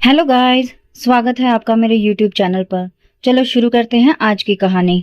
Hello guys, स्वागत है आपका मेरे यूट्यूब चैनल पर। चलो शुरू करते हैं आज की कहानी।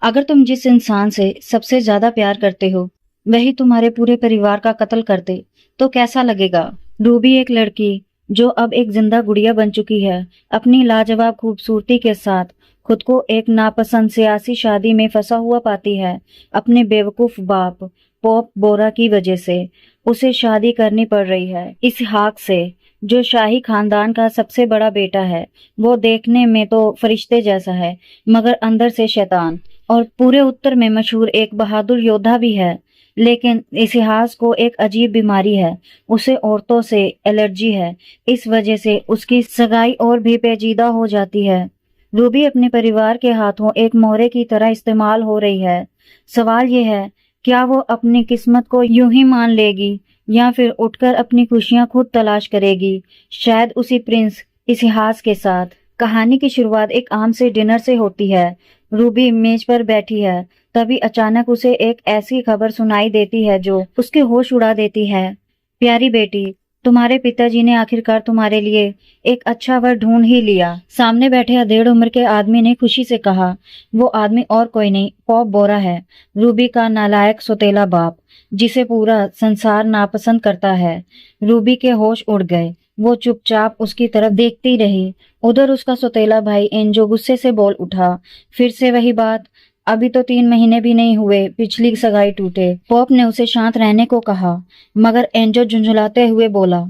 अगर तुम जिस इंसान से सबसे ज्यादा प्यार करते हो वही तुम्हारे पूरे परिवार का कत्ल कर दे तो कैसा लगेगा। रूबी एक लड़की जो अब एक जिंदा गुड़िया बन चुकी है, अपनी लाजवाब खूबसूरती के साथ खुद को एक नापसंद सियासी शादी में फंसा हुआ पाती है। अपने बेवकूफ बाप पॉप बोरा की वजह से उसे शादी करनी पड़ रही है इसहाक से, जो शाही खानदान का सबसे बड़ा बेटा है। वो देखने में तो फरिश्ते जैसा है मगर अंदर से शैतान, और पूरे उत्तर में मशहूर एक बहादुर योद्धा भी है। लेकिन इतिहास को एक अजीब बीमारी है, उसे औरतों से एलर्जी है। इस वजह से उसकी सगाई और भी पेचीदा हो जाती है। रूबी अपने परिवार के हाथों एक मोहरे की तरह इस्तेमाल हो रही है। सवाल ये है, क्या वो अपनी किस्मत को यूं ही मान लेगी या फिर उठकर अपनी खुशियां खुद तलाश करेगी, शायद उसी प्रिंस इतिहास के साथ। कहानी की शुरुआत एक आम से डिनर से होती है। रूबी मेज पर बैठी है, तभी अचानक उसे एक ऐसी खबर सुनाई देती है जो उसके होश उड़ा देती है। प्यारी बेटी, तुम्हारे पिताजी ने आखिरकार तुम्हारे लिए एक अच्छा वर ढूंढ ही लिया। सामने बैठे अधेड़ उम्र के आदमी ने खुशी से कहा। वो आदमी और कोई नहीं, पॉप बोरा है, रूबी का नालायक सौतेला बाप, जिसे पूरा संसार नापसंद करता है। रूबी के होश उड़ गए। वो चुपचाप उसकी तरफ देखती रही। उधर उसका सौतेला भाई एंजो गुस्से से बोल उठा। फिर से वही बात, अभी तो 3 महीने भी नहीं हुए पिछली सगाई टूटे। पॉप ने उसे शांत रहने को कहा मगर एंजो झुंझलाते हुए बोला,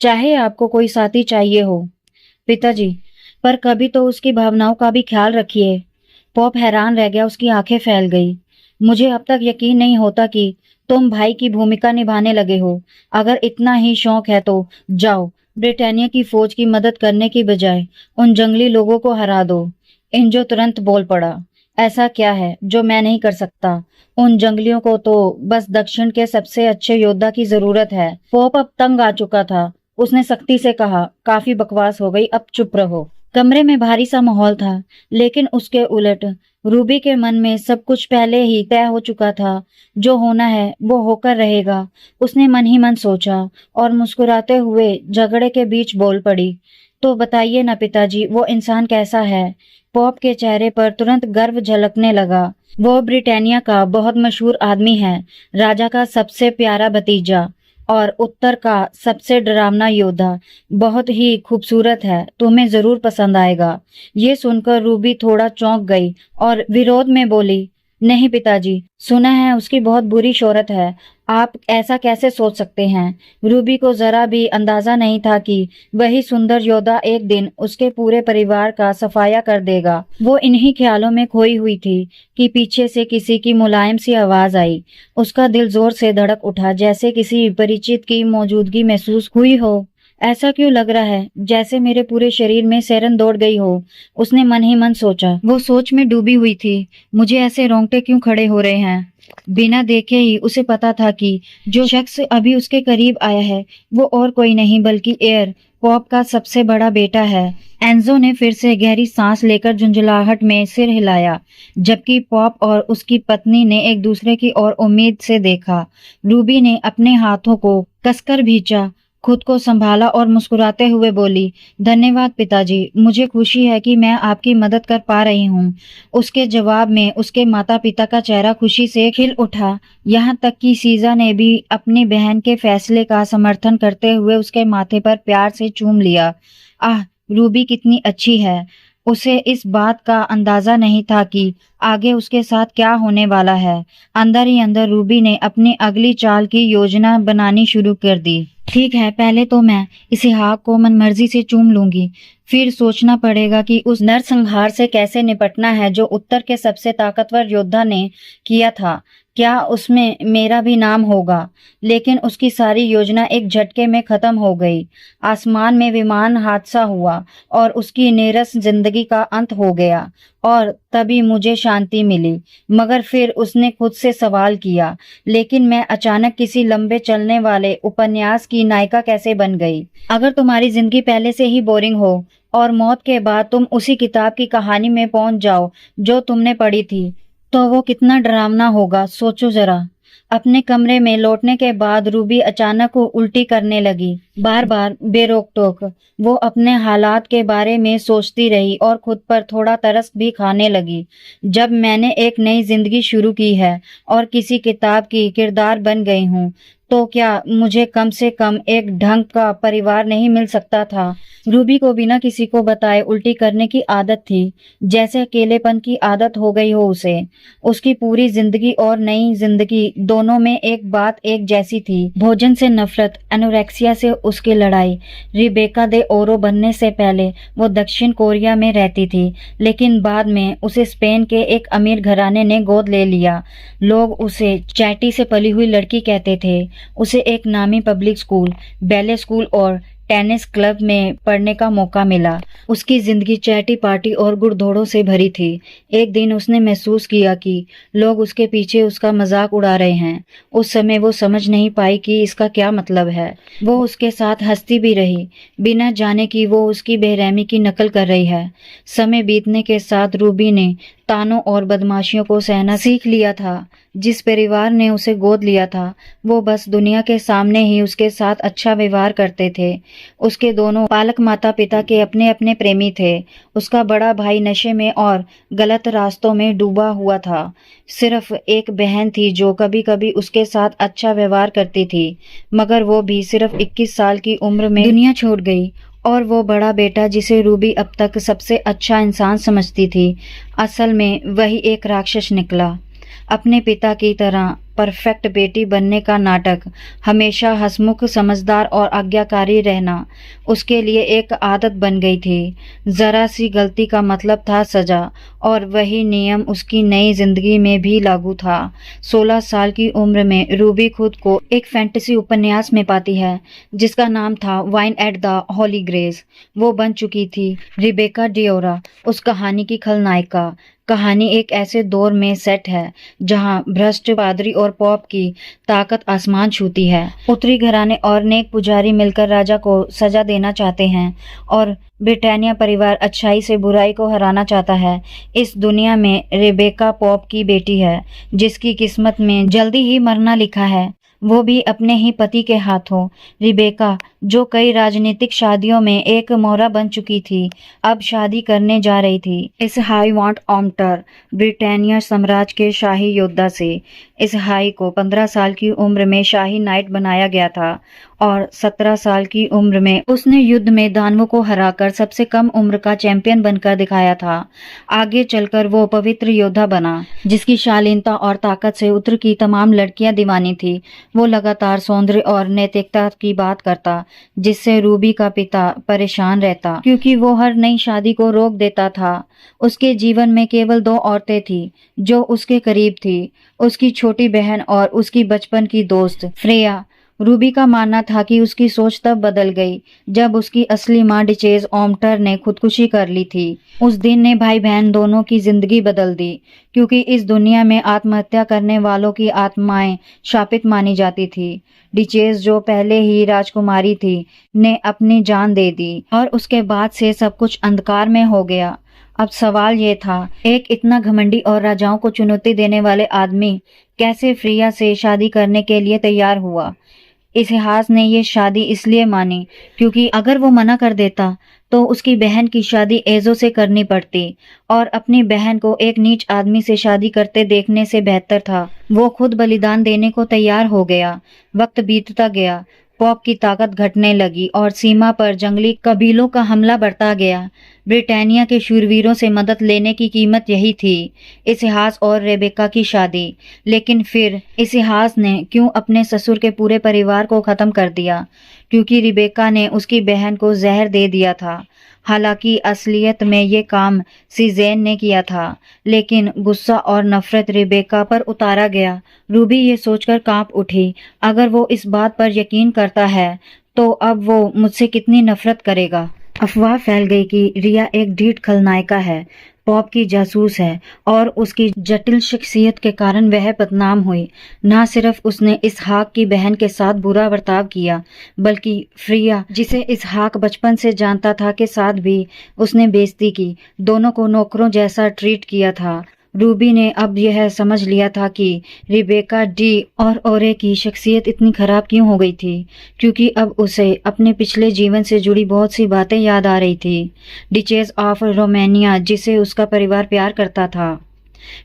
चाहे आपको कोई साथी चाहिए हो पिताजी, पर कभी तो उसकी भावनाओं का भी ख्याल रखिए। पॉप हैरान रह गया, उसकी आंखें फैल गई। मुझे अब तक यकीन नहीं होता कि तुम भाई की भूमिका निभाने लगे हो। अगर इतना ही शौक है तो जाओ, ब्रिटानिया की फौज की मदद करने की बजाय उन जंगली लोगों को हरा दो। एंजो तुरंत बोल पड़ा, ऐसा क्या है जो मैं नहीं कर सकता? उन जंगलियों को तो बस दक्षिण के सबसे अच्छे योद्धा की जरूरत है। पोप अब तंग आ चुका था। उसने सख्ती से कहा, काफी बकवास हो गई, अब चुप रहो। कमरे में भारी सा माहौल था, लेकिन उसके उलट रूबी के मन में सब कुछ पहले ही तय हो चुका था। जो होना है वो होकर रहेगा, उसने मन ही मन सोचा, और मुस्कुराते हुए झगड़े के बीच बोल पड़ी, तो बताइए ना पिताजी, वो इंसान कैसा है? पॉप के चेहरे पर तुरंत गर्व झलकने लगा। वो ब्रिटानिया का बहुत मशहूर आदमी है, राजा का सबसे प्यारा भतीजा और उत्तर का सबसे डरावना योद्धा। बहुत ही खूबसूरत है, तुम्हें जरूर पसंद आएगा। ये सुनकर रूबी थोड़ा चौंक गई और विरोध में बोली, नहीं पिताजी, सुना है उसकी बहुत बुरी शोहरत है। आप ऐसा कैसे सोच सकते हैं? रूबी को जरा भी अंदाजा नहीं था कि वही सुंदर योद्धा एक दिन उसके पूरे परिवार का सफाया कर देगा। वो इन्हीं ख्यालों में खोई हुई थी कि पीछे से किसी की मुलायम सी आवाज आई। उसका दिल जोर से धड़क उठा, जैसे किसी परिचित की मौजूदगी महसूस हुई हो। ऐसा क्यों लग रहा है जैसे मेरे पूरे शरीर में सैरन दौड़ गई हो, उसने मन ही मन सोचा। वो सोच में डूबी हुई थी। मुझे ऐसे रोंगटे क्यों खड़े हो रहे हैं? बिना देखे ही उसे पता था कि जो शख्स अभी उसके करीब आया है वो और कोई नहीं बल्कि एयर पॉप का सबसे बड़ा बेटा है। एंजो ने फिर से गहरी सांस लेकर झुंझलाहट में सिर हिलाया, जबकि पॉप और उसकी पत्नी ने एक दूसरे की ओर उम्मीद से देखा। रूबी ने अपने हाथों को कसकर भींचा, खुद को संभाला और मुस्कुराते हुए बोली, धन्यवाद पिताजी, मुझे खुशी है कि मैं आपकी मदद कर पा रही हूँ। उसके जवाब में उसके माता पिता का चेहरा खुशी से खिल उठा। यहाँ तक कि सीजा ने भी अपनी बहन के फैसले का समर्थन करते हुए उसके माथे पर प्यार से चूम लिया। आह, रूबी कितनी अच्छी है। उसे इस बात का अंदाजा नहीं था कि आगे उसके साथ क्या होने वाला है। अंदर ही अंदर रूबी ने अपनी अगली चाल की योजना बनानी शुरू कर दी। ठीक है, पहले तो मैं इस्हाक को मनमर्जी से चूम लूंगी, फिर सोचना पड़ेगा कि उस नरसंहार से कैसे निपटना है जो उत्तर के सबसे ताकतवर योद्धा ने किया था। क्या उसमें मेरा भी नाम होगा? लेकिन उसकी सारी योजना एक झटके में खत्म हो गई। आसमान में विमान हादसा हुआ और उसकी नीरस जिंदगी का अंत हो गया, और तभी मुझे शांति मिली। मगर फिर उसने खुद से सवाल किया, लेकिन मैं अचानक किसी लंबे चलने वाले उपन्यास की नायिका कैसे बन गई? अगर तुम्हारी जिंदगी पहले से ही बोरिंग हो और मौत के बाद तुम उसी किताब की कहानी में पहुंच जाओ जो तुमने पढ़ी थी, तो वो कितना डरावना होगा, सोचो जरा। अपने कमरे में लौटने के बाद रूबी अचानक उल्टी करने लगी, बार बार बेरोक टोक। वो अपने हालात के बारे में सोचती रही और खुद पर थोड़ा तरस भी खाने लगी। जब मैंने एक नई जिंदगी शुरू की है और किसी किताब की किरदार बन गई हूँ, तो क्या मुझे कम से कम एक ढंग का परिवार नहीं मिल सकता था? रूबी को बिना किसी को बताए उल्टी करने की आदत थी, जैसे अकेलेपन की आदत हो गई हो उसे। उसकी पूरी जिंदगी और नई जिंदगी दोनों में एक बात एक जैसी थी, भोजन से नफरत, एनोरेक्सिया से उसकी लड़ाई। रिबेका दे ओरो बनने से पहले वो दक्षिण कोरिया में रहती थी, लेकिन बाद में उसे स्पेन के एक अमीर घराने ने गोद ले लिया। लोग उसे चैटी से पली हुई लड़की कहते थे। उसे एक नामी पब्लिक स्कूल, बैले स्कूल और टेनिस क्लब में पढ़ने का मौका मिला। उसकी जिंदगी चैटी पार्टी और गुड़दौड़ों से भरी थी। एक दिन उसने महसूस किया कि लोग उसके पीछे उसका मजाक उड़ा रहे हैं। उस समय वो समझ नहीं पाई कि इसका क्या मतलब है। वो उसके साथ हंसती भी रही, बिना जाने कि वो उसकी बेरहमी की नकल कर रही है। समय बीतने के साथ रूबी ने तानों और बदमाशियों को सहना सीख लिया था। जिस परिवार ने उसे गोद लिया था, वो बस दुनिया के सामने ही उसके साथ अच्छा व्यवहार करते थे। उसके दोनों पालक माता पिता के अपने अपने प्रेमी थे। उसका बड़ा भाई नशे में और गलत रास्तों में डूबा हुआ था। सिर्फ एक बहन थी जो कभी कभी उसके साथ अच्छा व्यवहार करती थी, मगर वो भी सिर्फ 21 साल की उम्र में दुनिया छोड़ गई। और वो बड़ा बेटा जिसे रूबी अब तक सबसे अच्छा इंसान समझती थी, असल में वही एक राक्षस निकला। अपने पिता की तरह परफेक्ट बेटी बनने का नाटक, हमेशा हंसमुख, समझदार और आज्ञाकारी रहना उसके लिए एक आदत बन गई थी। जरा सी गलती का मतलब था सजा, और वही नियम उसकी नई जिंदगी में भी लागू था। 16 साल की उम्र में रूबी खुद को एक फैंटेसी उपन्यास में पाती है जिसका नाम था wine at the Holi grace. वो बन चुकी थी रिबेका डिओरा, उस कहानी की खलनायिका। कहानी एक ऐसे दौर में सेट है जहां भ्रष्ट पादरी और पॉप की ताकत आसमान छूती है। उत्तरी घराने और नेक पुजारी मिलकर राजा को सजा देना चाहते हैं, और ब्रिटानिया परिवार अच्छाई से बुराई को हराना चाहता है। इस दुनिया में रेबेका पॉप की बेटी है, जिसकी किस्मत में जल्दी ही मरना लिखा है, वो भी अपने ही पति के हाथों। रिबेका, जो कई राजनीतिक शादियों में एक मोहरा बन चुकी थी, अब शादी करने जा रही थी इस हाई वॉन्ट ऑम्टर, ब्रिटानिया साम्राज्य के शाही योद्धा से। इस हाई को 15 साल की उम्र में शाही नाइट बनाया गया था, और 17 साल की उम्र में उसने युद्ध में दानवों को हराकर सबसे कम उम्र का चैंपियन बनकर दिखाया था। आगे चलकर वो पवित्र योद्धा बना, जिसकी शालीनता और ताकत से उत्तर की तमाम लड़कियां दीवानी थी। वो लगातार सौंदर्य और नैतिकता की बात करता, जिससे रूबी का पिता परेशान रहता, क्योंकि वो हर नई शादी को रोक देता था। उसके जीवन में केवल 2 औरतें थी जो उसके करीब थी, उसकी छोटी बहन और उसकी बचपन की दोस्त फ्रेया। रूबी का मानना था कि उसकी सोच तब बदल गई जब उसकी असली मां डिचेज ओम्टर ने खुदकुशी कर ली थी। उस दिन ने भाई बहन दोनों की जिंदगी बदल दी, क्योंकि इस दुनिया में आत्महत्या करने वालों की आत्माएं शापित मानी जाती थी। डिचेज, जो पहले ही राजकुमारी थी, ने अपनी जान दे दी, और उसके बाद से सब कुछ अंधकार में हो गया। अब सवाल ये था, एक इतना घमंडी और राजाओं को चुनौती देने वाले आदमी कैसे फ्रिया से शादी करने के लिए तैयार हुआ? इतिहास ने ये शादी इसलिए मानी क्योंकि अगर वो मना कर देता तो उसकी बहन की शादी एजो से करनी पड़ती, और अपनी बहन को एक नीच आदमी से शादी करते देखने से बेहतर था वो खुद बलिदान देने को तैयार हो गया। वक्त बीतता गया, पॉप की ताकत घटने लगी और सीमा पर जंगली कबीलों का हमला बढ़ता गया। ब्रिटानिया के शूरवीरों से मदद लेने की कीमत यही थी, इतिहास और रेबेका की शादी। लेकिन फिर इतिहास ने क्यों अपने ससुर के पूरे परिवार को खत्म कर दिया? क्योंकि रिबेका ने उसकी बहन को जहर दे दिया था। हालांकि असलियत में ये काम सीजेन ने किया था, लेकिन गुस्सा और नफरत रिबेका पर उतारा गया। रूबी ये सोचकर कांप उठी, अगर वो इस बात पर यकीन करता है तो अब वो मुझसे कितनी नफरत करेगा। अफवाह फैल गई कि रिया एक ढीठ खलनायिका है, पॉप की जासूस है, और उसकी जटिल शख्सियत के कारण वह बदनाम हुई। न सिर्फ उसने इसहाक की बहन के साथ बुरा बर्ताव किया, बल्कि फ्रिया, जिसे इसहाक बचपन से जानता था, के साथ भी उसने बेइज्जती की। दोनों को नौकरों जैसा ट्रीट किया था। रूबी ने अब यह समझ लिया था कि रिबेका डी और ओरे की शख्सियत इतनी खराब क्यों हो गई थी, क्योंकि अब उसे अपने पिछले जीवन से जुड़ी बहुत सी बातें याद आ रही थी। डिचेस ऑफ रोमानिया, जिसे उसका परिवार प्यार करता था।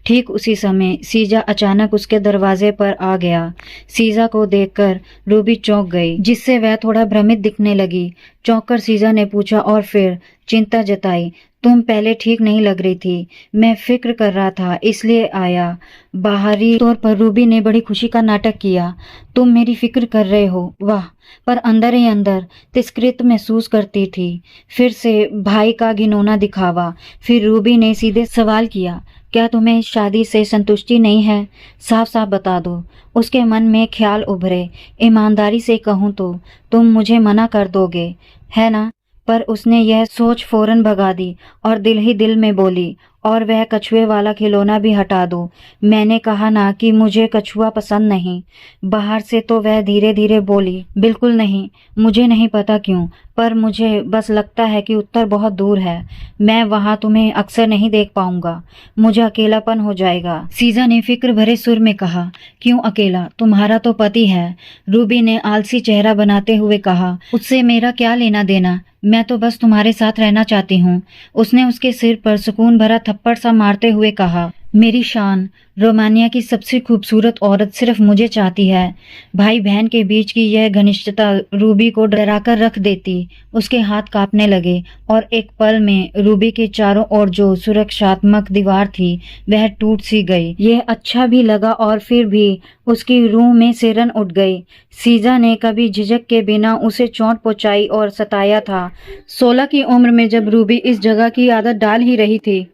ठीक उसी समय सीजा अचानक उसके दरवाजे पर आ गया। सीजा को देखकर रूबी चौंक गई, जिससे वह थोड़ा भ्रमित दिखने लगी। चौंककर सीजा ने पूछा और फिर चिंता जताई, तुम पहले ठीक नहीं लग रही थी, मैं फिक्र कर रहा था इसलिए आया। बाहरी तौर पर रूबी ने बड़ी खुशी का नाटक किया। तुम मेरी फिक्र कर रहे हो, वाह। पर अंदर ही अंदर तिरस्कृत महसूस करती थी। फिर से भाई का घिनौना दिखावा। फिर रूबी ने सीधे सवाल किया, क्या तुम्हें शादी से संतुष्टि नहीं है? साफ साफ बता दो। उसके मन में ख्याल उभरे, ईमानदारी से कहूँ तो तुम मुझे मना कर दोगे, है ना? पर उसने यह सोच फौरन भगा दी और दिल ही दिल में बोली, और वह कछुए वाला खिलौना भी हटा दो। मैंने कहा ना कि मुझे कछुआ पसंद नहीं। बाहर से तो वह धीरे धीरे बोली, बिल्कुल नहीं, मुझे नहीं पता क्यों, पर मुझे बस लगता है कि उत्तर बहुत दूर है। मैं वहां तुम्हें अक्सर नहीं देख पाऊंगा, मुझे अकेलापन हो जाएगा। सीजा ने फिक्र भरे सुर में कहा, क्यों अकेला? तुम्हारा तो पति है। रूबी ने आलसी चेहरा बनाते हुए कहा, उससे मेरा क्या लेना देना, मैं तो बस तुम्हारे साथ रहना चाहती हूँ। उसने उसके सिर पर सुकून भरा थप्पड़ सा मारते हुए कहा, मेरी शान, रोमानिया की सबसे खूबसूरत औरत सिर्फ मुझे चाहती है। भाई बहन के बीच की यह घनिष्ठता रूबी को डराकर रख देती। उसके हाथ कांपने लगे और एक पल में रूबी के चारों ओर जो सुरक्षात्मक दीवार थी वह टूट सी गई। यह अच्छा भी लगा और फिर भी उसकी रूह में सिरन उठ गई। सीजा ने कभी झिझक के बिना उसे चोट पहुंचाई और सताया था। 16 की उम्र में जब रूबी इस जगह की आदत डाल ही रही थी,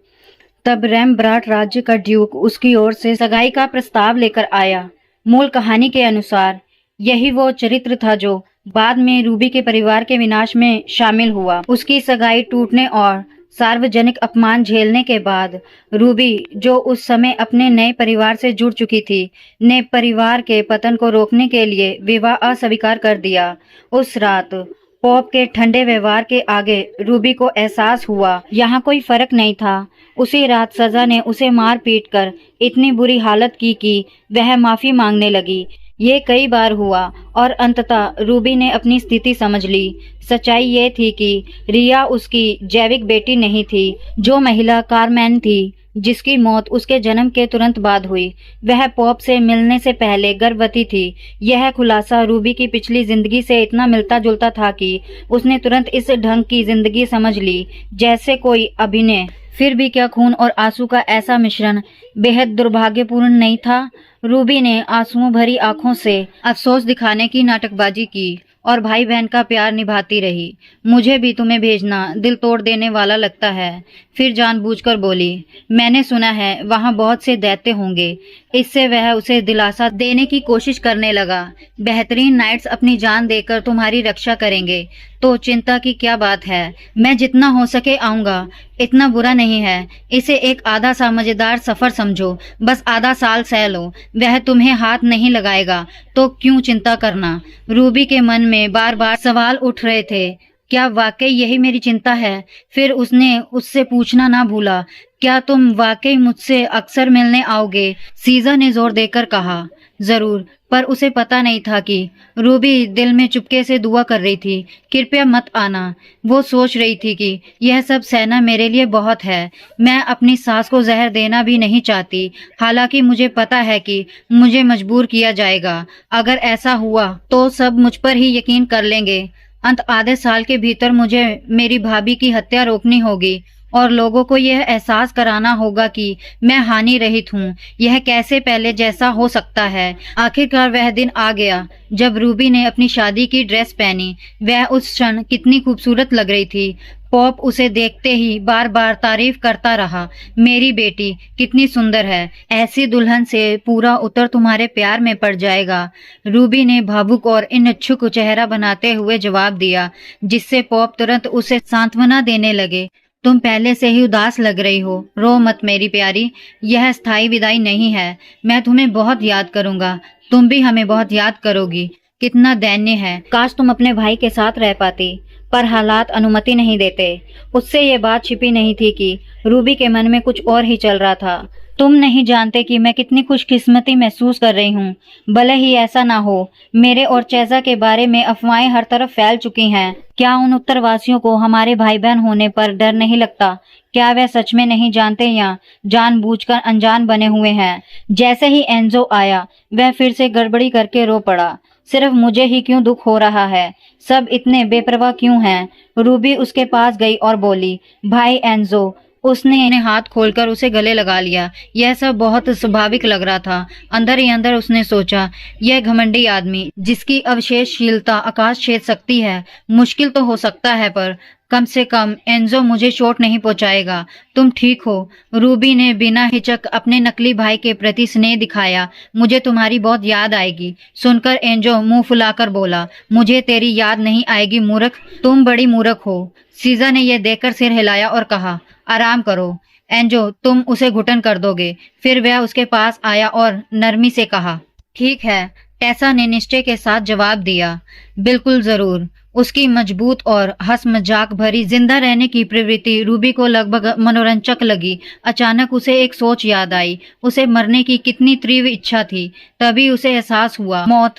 तब रैमब्राट राज्य का ड्यूक उसकी ओर से सगाई का प्रस्ताव लेकर आया। मूल कहानी के अनुसार यही वो चरित्र था जो बाद में रूबी के परिवार के विनाश में शामिल हुआ। उसकी सगाई टूटने और सार्वजनिक अपमान झेलने के बाद रूबी, जो उस समय अपने नए परिवार से जुड़ चुकी थी, ने परिवार के पतन को रोकने के लिए विवाह अस्वीकार कर दिया। उस रात पॉप के ठंडे व्यवहार के आगे रूबी को एहसास हुआ यहाँ कोई फर्क नहीं था। उसी रात सजा ने उसे मार पीट कर इतनी बुरी हालत की कि वह माफी मांगने लगी। ये कई बार हुआ और अंततः रूबी ने अपनी स्थिति समझ ली। सच्चाई ये थी कि रिया उसकी जैविक बेटी नहीं थी। जो महिला कारमैन थी, जिसकी मौत उसके जन्म के तुरंत बाद हुई, वह पॉप से मिलने से पहले गर्भवती थी। यह खुलासा रूबी की पिछली जिंदगी से इतना मिलता जुलता था कि उसने तुरंत इस ढंग की जिंदगी समझ ली जैसे कोई अभिनय। फिर भी क्या खून और आंसू का ऐसा मिश्रण बेहद दुर्भाग्यपूर्ण नहीं था? रूबी ने आंसुओं भरी आंखों से अफसोस दिखाने की नाटकबाजी की और भाई बहन का प्यार निभाती रही। मुझे भी तुम्हें भेजना दिल तोड़ देने वाला लगता है। फिर जानबूझकर बोली, मैंने सुना है वहाँ बहुत से दैत्य होंगे। इससे वह उसे दिलासा देने की कोशिश करने लगा। बेहतरीन नाइट्स अपनी जान देकर तुम्हारी रक्षा करेंगे, तो चिंता की क्या बात है। मैं जितना हो सके आऊंगा, इतना बुरा नहीं है। इसे एक आधा सा मजेदार सफर समझो, बस आधा साल सह लो। वह तुम्हें हाथ नहीं लगाएगा तो क्यों चिंता करना। रूबी के मन में बार बार सवाल उठ रहे थे, क्या वाकई यही मेरी चिंता है? फिर उसने उससे पूछना ना भूला, क्या तुम वाकई मुझसे अक्सर मिलने आओगे? सीजा ने जोर देकर कहा, जरूर। पर उसे पता नहीं था कि रूबी दिल में चुपके से दुआ कर रही थी, कृपया मत आना। वो सोच रही थी कि यह सब सहना मेरे लिए बहुत है। मैं अपनी सास को जहर देना भी नहीं चाहती, हालांकि मुझे पता है कि मुझे मजबूर किया जाएगा। अगर ऐसा हुआ तो सब मुझ पर ही यकीन कर लेंगे। आधे साल के भीतर मुझे मेरी भाभी की हत्या रोकनी होगी और लोगों को यह एहसास कराना होगा कि मैं हानि रहित हूँ। यह कैसे पहले जैसा हो सकता है? आखिरकार वह दिन आ गया जब रूबी ने अपनी शादी की ड्रेस पहनी। वह उस क्षण कितनी खूबसूरत लग रही थी। पॉप उसे देखते ही बार बार तारीफ करता रहा, मेरी बेटी कितनी सुंदर है, ऐसी दुल्हन से पूरा उत्तर तुम्हारे प्यार में पड़ जाएगा। रूबी ने भावुक और इच्छुक चेहरा बनाते हुए जवाब दिया, जिससे पॉप तुरंत उसे सांत्वना देने लगे। तुम पहले से ही उदास लग रही हो, रो मत मेरी प्यारी, यह स्थायी विदाई नहीं है। मैं तुम्हें बहुत याद करूंगा, तुम भी हमें बहुत याद करोगी। कितना दैन्य है, काश तुम अपने भाई के साथ रह पाती, पर हालात अनुमति नहीं देते। उससे ये बात छिपी नहीं थी कि रूबी के मन में कुछ और ही चल रहा था। तुम नहीं जानते कि मैं कितनी खुशकिस्मती महसूस कर रही हूँ। भले ही ऐसा ना हो, मेरे और चेज़ा के बारे में अफवाहें हर तरफ फैल चुकी हैं। क्या उन उत्तरवासियों को हमारे भाई बहन होने पर डर नहीं लगता? क्या वे सच में नहीं जानते या जानबूझकर अनजान बने हुए हैं? जैसे ही एंजो आया, वह फिर से गड़बड़ी करके रो पड़ा। सिर्फ मुझे ही क्यों दुख हो रहा है? सब इतने बेपरवाह क्यों हैं? रूबी उसके पास गई और बोली, भाई एंजो। उसने इन्हें हाथ खोलकर उसे गले लगा लिया। यह सब बहुत स्वाभाविक लग रहा था। अंदर ही अंदर उसने सोचा, यह घमंडी आदमी जिसकी अवशेषशीलता आकाश छेद सकती है, मुश्किल तो हो सकता है पर कम से कम एंजो मुझे चोट नहीं पहुंचाएगा। तुम ठीक हो? रूबी ने बिना हिचक अपने नकली भाई के प्रति स्नेह दिखाया। मुझे तुम्हारी बहुत याद आएगी। सुनकर एंजो मुंह फुलाकर बोला, मुझे तेरी याद नहीं आएगी मूर्ख, तुम बड़ी मूर्ख हो। सीजा ने यह देखकर सिर हिलाया और कहा, आराम करो एंजो, तुम उसे घुटन कर दोगे। फिर वह उसके पास आया और नरमी से कहा, ठीक है। टेसा ने निश्चय के साथ जवाब दिया, बिल्कुल जरूर। उसकी मजबूत और हंस मजाक भरी जिंदा रहने की प्रवृत्ति रूबी को लगभग मनोरंजक लगी। अचानक उसे एक सोच याद आई। उसे मरने की कितनी तीव्र इच्छा थी। तभी उसे एहसास हुआ, मौत,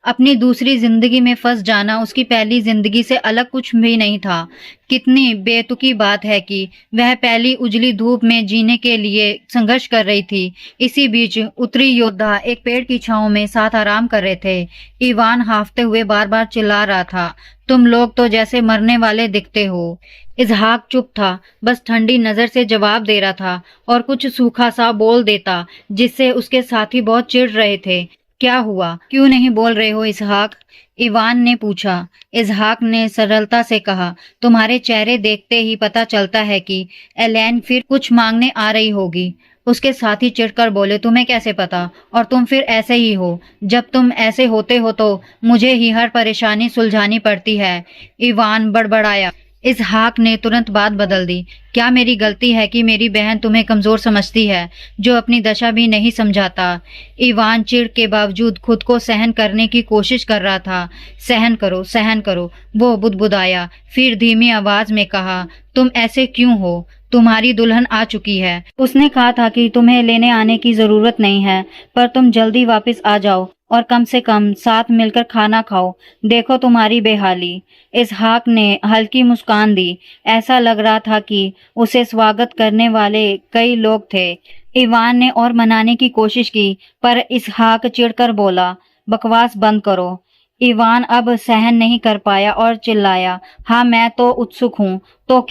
अपनी दूसरी जिंदगी में फंस जाना उसकी पहली जिंदगी से अलग कुछ भी नहीं था। कितनी बेतुकी बात है कि वह पहली उजली धूप में जीने के लिए संघर्ष कर रही थी। इसी बीच उत्तरी योद्धा एक पेड़ की छांव में साथ आराम कर रहे थे। इवान हांफते हुए बार बार चिल्ला रहा था, तुम लोग तो जैसे मरने वाले दिखते हो। इजहाक चुप था, बस ठंडी नजर से जवाब दे रहा था और कुछ सूखा सा बोल देता, जिससे उसके साथी बहुत चिढ़ रहे थे। क्या हुआ, क्यों नहीं बोल रहे हो इसहाक? इवान ने पूछा। इसहाक ने सरलता से कहा, तुम्हारे चेहरे देखते ही पता चलता है कि एलेन फिर कुछ मांगने आ रही होगी। उसके साथी चिढ़कर बोले, तुम्हें कैसे पता? और तुम फिर ऐसे ही हो। जब तुम ऐसे होते हो तो मुझे ही हर परेशानी सुलझानी पड़ती है। इवान बड़बड़ाया। इसहाक ने तुरंत बात बदल दी, क्या मेरी गलती है कि मेरी बहन तुम्हें कमजोर समझती है, जो अपनी दशा भी नहीं समझाता? इवान चिढ़ के बावजूद खुद को सहन करने की कोशिश कर रहा था। सहन करो, वो बुदबुदाया। फिर धीमी आवाज में कहा, तुम ऐसे क्यों हो? तुम्हारी दुल्हन आ चुकी है। उसने कहा था कि तुम्हें लेने आने की जरूरत नहीं है, पर तुम जल्दी वापस आ जाओ और कम से कम साथ मिलकर खाना खाओ। देखो तुम्हारी बेहाली। इसहाक ने हल्की मुस्कान दी। ऐसा लग रहा था कि उसे स्वागत करने वाले कई लोग थे। इवान ने और मनाने की कोशिश की, पर इसहाक चिढ़कर बोला, बकवास बंद करो। इवान अब सहन नहीं कर पाया और चिल्लाया, हाँ मैं तो उत्सुक हूँ। तो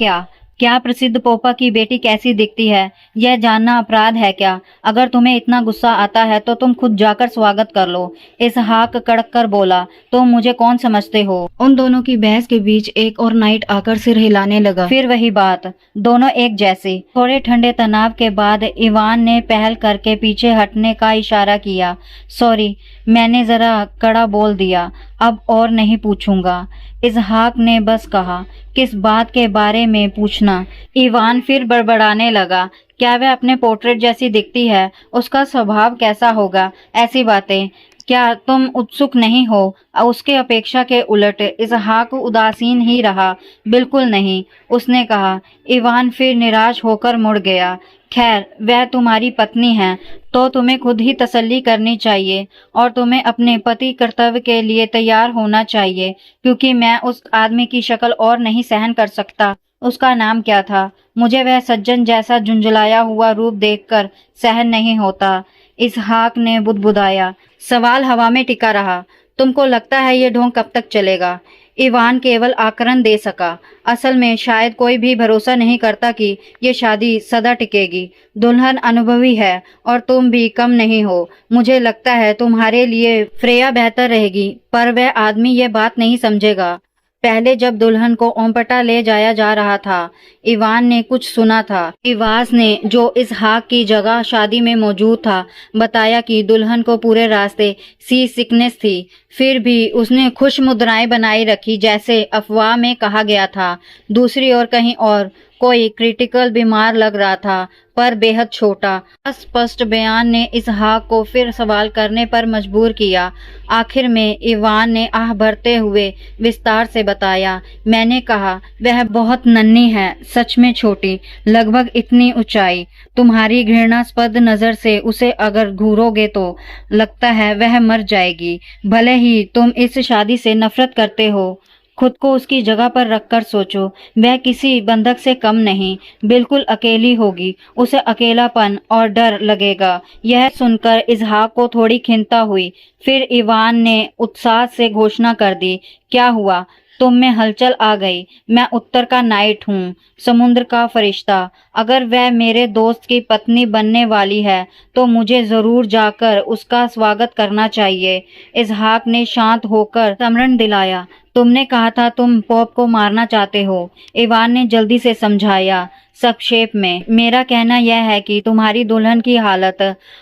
क्या प्रसिद्ध पोपा की बेटी कैसी दिखती है, यह जानना अपराध है क्या? अगर तुम्हें इतना गुस्सा आता है तो तुम खुद जाकर स्वागत कर लो। इसहाक कड़क कर बोला, तुम मुझे कौन समझते हो? उन दोनों की बहस के बीच एक और नाइट आकर सिर हिलाने लगा। फिर वही बात, दोनों एक जैसे। थोड़े ठंडे तनाव के बाद इवान ने पहल करके पीछे हटने का इशारा किया। सॉरी, मैंने जरा कड़ा बोल दिया, अब और नहीं पूछूंगा। इसहाक ने बस कहा, किस बात के बारे में पूछना? इवान फिर बड़बड़ाने लगा, क्या वह अपने पोर्ट्रेट जैसी दिखती है? उसका स्वभाव कैसा होगा? ऐसी बातें। क्या तुम उत्सुक नहीं हो? उसके अपेक्षा के उलट इसहाक उदासीन ही रहा। बिल्कुल नहीं, उसने कहा। इवान फिर निराश होकर मुड़ गया। खैर, वह तुम्हारी पत्नी है तो तुम्हें खुद ही तसल्ली करनी चाहिए और तुम्हें अपने पति कर्तव्य के लिए तैयार होना चाहिए, क्योंकि मैं उस आदमी की शक्ल और नहीं सहन कर सकता। उसका नाम क्या था? मुझे वह सज्जन जैसा झुंझलाया हुआ रूप देखकर सहन नहीं होता। इसहाक ने बुदबुदाया। सवाल हवा में टिका रहा। तुमको लगता है ये ढोंग कब तक चलेगा? इवान केवल आकरण दे सका। असल में शायद कोई भी भरोसा नहीं करता कि ये शादी सदा टिकेगी। दुल्हन अनुभवी है और तुम भी कम नहीं हो। मुझे लगता है तुम्हारे लिए फ्रेया बेहतर रहेगी, पर वह आदमी ये बात नहीं समझेगा। पहले जब दुल्हन को ओमपटा ले जाया जा रहा था, इवान ने कुछ सुना था। इवास ने, जो इसहाक की जगह शादी में मौजूद था, बताया कि दुल्हन को पूरे रास्ते सी सिकनेस थी। फिर भी उसने खुश मुद्राएं बनाए रखी, जैसे अफवाह में कहा गया था। दूसरी ओर कहीं और कोई क्रिटिकल बीमार लग रहा था, पर बेहद छोटा। अस्पष्ट बयान ने इसहाक को फिर सवाल करने पर मजबूर किया। आखिर में इवान ने आह भरते हुए विस्तार से बताया। मैंने कहा, वह बहुत नन्ही है, सच में छोटी, लगभग इतनी ऊंचाई। तुम्हारी घृणास्पद नजर से उसे अगर घूरोगे तो लगता है वह मर जाएगी। भले ही तुम इस शादी से नफरत करते हो, खुद को उसकी जगह पर रखकर सोचो, वह किसी बंधक से कम नहीं, बिल्कुल अकेली होगी। उसे अकेलापन और डर लगेगा। यह सुनकर इसहाक को थोड़ी खिन्नता हुई। फिर इवान ने उत्साह से घोषणा कर दी, क्या हुआ? तुम में हलचल आ गई। मैं उत्तर का नाइट हूँ, समुद्र का फरिश्ता। अगर वह मेरे दोस्त की पत्नी बनने वाली है तो मुझे जरूर जाकर उसका स्वागत करना चाहिए। इसहाक ने शांत होकर स्मरण दिलाया। तुमने कहा था तुम पॉप को मारना चाहते हो। इवान ने जल्दी से समझाया। संक्षेप में, मेरा कहना यह है कि तुम्हारी दुल्हन की हालत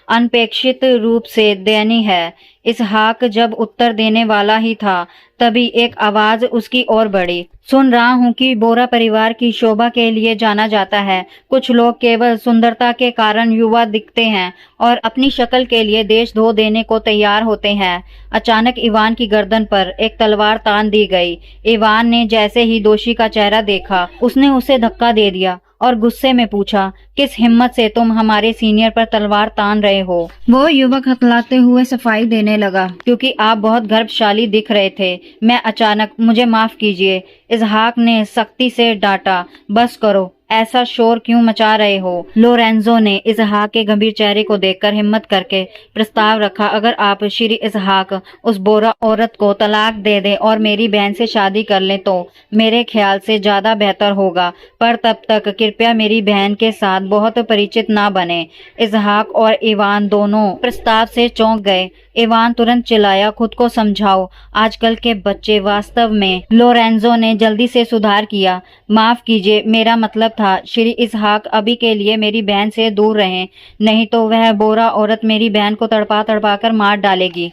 अनपेक्षित रूप से दयनीय है। इसहाक जब उत्तर देने वाला ही था, तभी एक आवाज उसकी ओर बढ़ी। सुन रहा हूँ कि बोरा परिवार की शोभा के लिए जाना जाता है। कुछ लोग केवल सुंदरता के कारण युवा दिखते हैं और अपनी शक्ल के लिए देश धो देने को तैयार होते हैं। अचानक इवान की गर्दन पर एक तलवार तान दी गई। इवान ने जैसे ही दोषी का चेहरा देखा, उसने उसे धक्का दे दिया और गुस्से में पूछा, किस हिम्मत से तुम हमारे सीनियर पर तलवार तान रहे हो? वो युवक हकलाते हुए सफाई देने लगा, क्योंकि आप बहुत गर्वशाली दिख रहे थे। मैं अचानक, मुझे माफ कीजिए। इसहाक ने सख्ती से डांटा। बस करो, ऐसा शोर क्यों मचा रहे हो? लोरेंजो ने इसहाक के गंभीर चेहरे को देखकर हिम्मत करके प्रस्ताव रखा, अगर आप श्री इसहाक उस बोरा औरत को तलाक दे दें और मेरी बहन से शादी कर लें तो मेरे ख्याल से ज्यादा बेहतर होगा, पर तब तक कृपया मेरी बहन के साथ बहुत परिचित ना बने। इसहाक और इवान दोनों प्रस्ताव से चौंक गए। इवान तुरंत चिल्लाया, खुद को समझाओ, आजकल के बच्चे वास्तव में। लोरेंजो ने जल्दी से सुधार किया, माफ कीजिए, मेरा मतलब था श्री इसहाक अभी के लिए मेरी बहन से दूर रहें, नहीं तो वह बोरा औरत मेरी बहन को तड़पा तड़पा कर मार डालेगी।